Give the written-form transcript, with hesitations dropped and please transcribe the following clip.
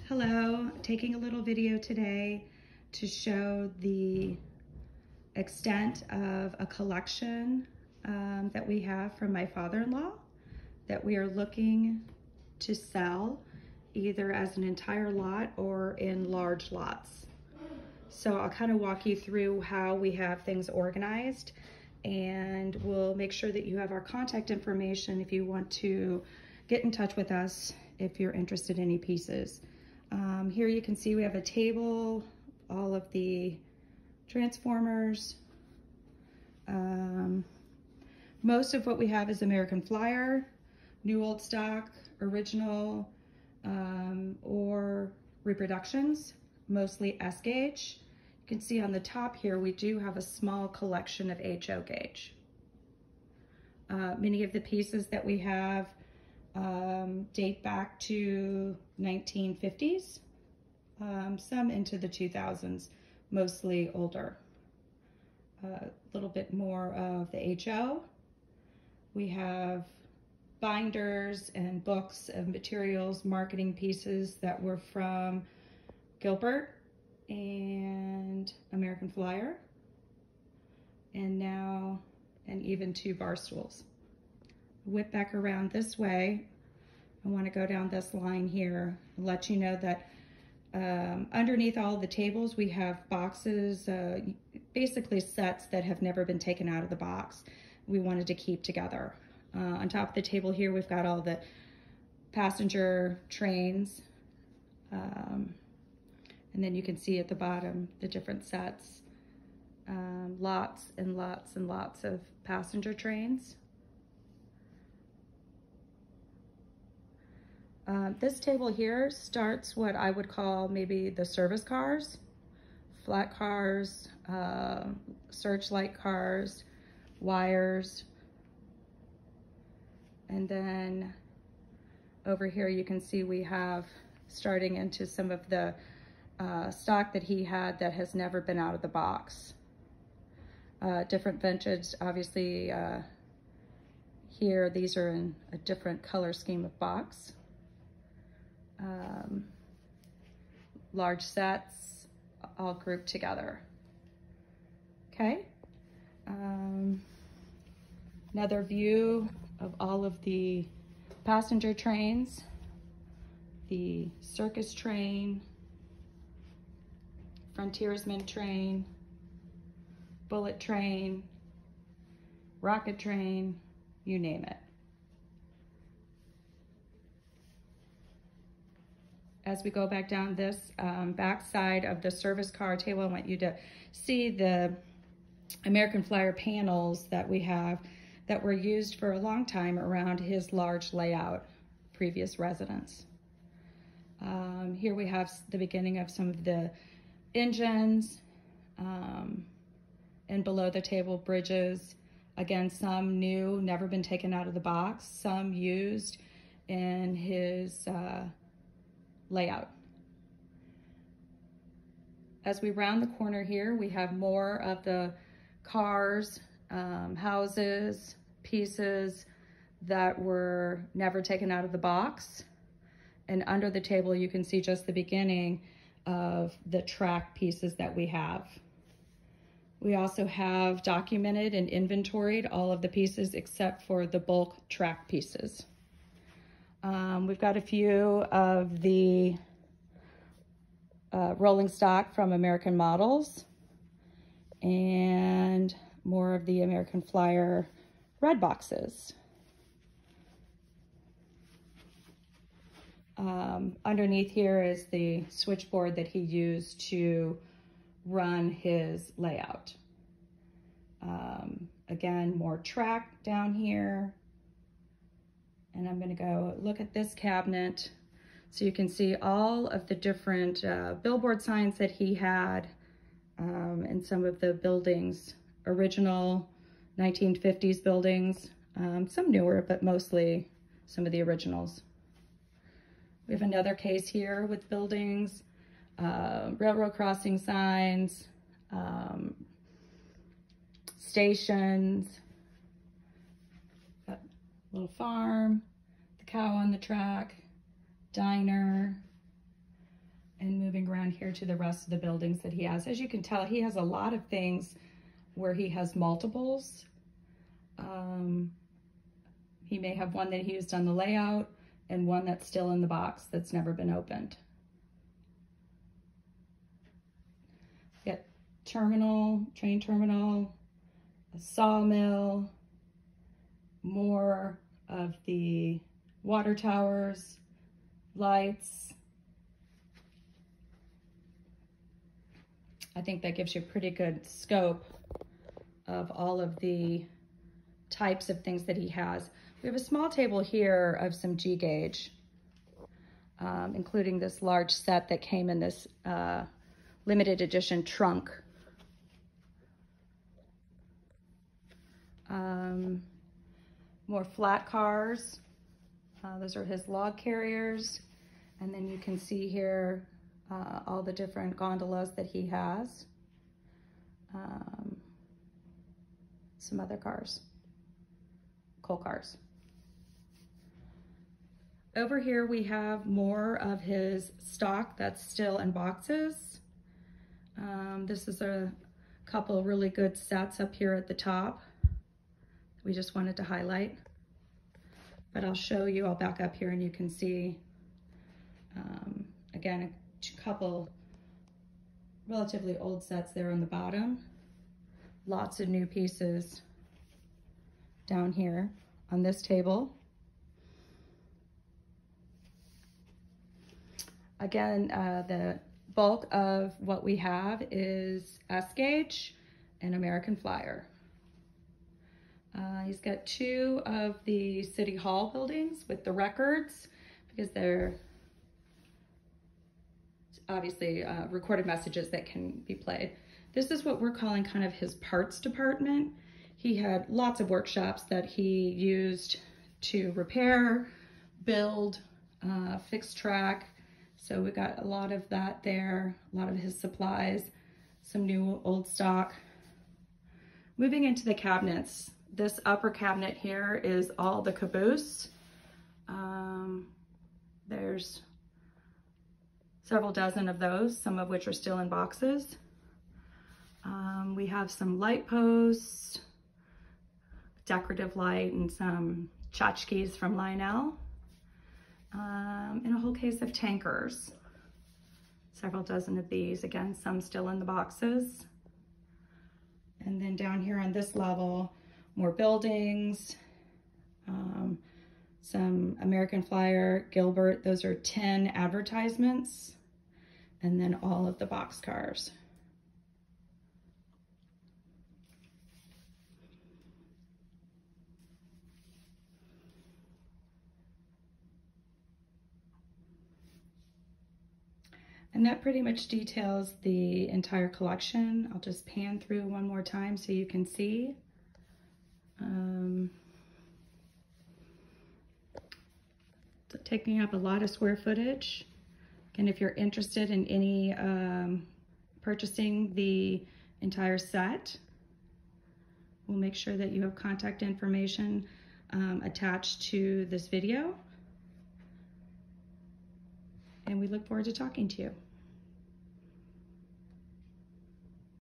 Hello, taking a little video today to show the extent of a collection that we have from my father-in-law that we are looking to sell either as an entire lot or in large lots. So I'll kind of walk you through how we have things organized, and we'll make sure that you have our contact information if you want to get in touch with us if you're interested in any pieces. Here you can see we have a table, all of the transformers. Most of what we have is American Flyer, new old stock, original, or reproductions, mostly S gauge. You can see on the top here we do have a small collection of HO gauge. Many of the pieces that we have date back to 1950s, some into the 2000s, mostly older. A little bit more of the HO. We have binders and books of materials, marketing pieces that were from Gilbert and American Flyer, and even two bar stools. Whip back around this way. I want to go down this line here and let you know that underneath all the tables we have boxes, basically sets that have never been taken out of the box. We wanted to keep together. On top of the table here we've got all the passenger trains, and then you can see at the bottom the different sets, lots and lots and lots of passenger trains. This table here starts what I would call maybe the service cars, flat cars, searchlight cars, wires. And then over here you can see we have starting into some of the stock that he had that has never been out of the box. Different vintage, obviously here these are in a different color scheme of box. Large sets all grouped together. Okay. Another view of all of the passenger trains, the circus train, frontiersman train, bullet train, rocket train, you name it. As we go back down this back side of the service car table, I want you to see the American Flyer panels that we have that were used for a long time around his large layout, previous residence. Here we have the beginning of some of the engines, and below the table bridges. Again, some new, never been taken out of the box, some used in his layout. As we round the corner here, we have more of the cars, houses, pieces that were never taken out of the box. And under the table, you can see just the beginning of the track pieces that we have. We also have documented and inventoried all of the pieces except for the bulk track pieces. We've got a few of the rolling stock from American Models and more of the American Flyer red boxes. Underneath here is the switchboard that he used to run his layout. Again, more track down here. And I'm going to go look at this cabinet so you can see all of the different billboard signs that he had in some of the buildings, original 1950s buildings, some newer, but mostly some of the originals. We have another case here with buildings, railroad crossing signs, stations, little farm, the cow on the track, diner, and moving around here to the rest of the buildings that he has. As you can tell, he has a lot of things where he has multiples. He may have one that he used on the layout and one that's still in the box that's never been opened. Get terminal, train terminal, a sawmill, more of the water towers, lights. I think that gives you a pretty good scope of all of the types of things that he has. We have a small table here of some G-gauge, including this large set that came in this limited edition trunk. More flat cars. Those are his log carriers. And then you can see here all the different gondolas that he has. Some other cars, coal cars. Over here we have more of his stock that's still in boxes. This is a couple really good sets up here at the top. We just wanted to highlight, but I'll show you, I'll back up here and you can see, again, a couple relatively old sets there on the bottom. Lots of new pieces down here on this table. Again, the bulk of what we have is S-Gauge and American Flyer. He's got two of the City Hall buildings with the records because they're obviously recorded messages that can be played. This is what we're calling kind of his parts department. He had lots of workshops that he used to repair, build, fix track. So we got a lot of that there, a lot of his supplies, some new old stock. Moving into the cabinets, this upper cabinet here is all the caboose. There's several dozen of those, some of which are still in boxes. We have some light posts, decorative light, and some tchotchkes from Lionel. And a whole case of tankers. Several dozen of these, again, some still in the boxes. And then down here on this level, more buildings, some American Flyer, Gilbert, those are 10 advertisements, and then all of the boxcars. And that pretty much details the entire collection. I'll just pan through one more time so you can see. Taking up a lot of square footage. And if you're interested in any purchasing the entire set, we'll make sure that you have contact information attached to this video. And we look forward to talking to you.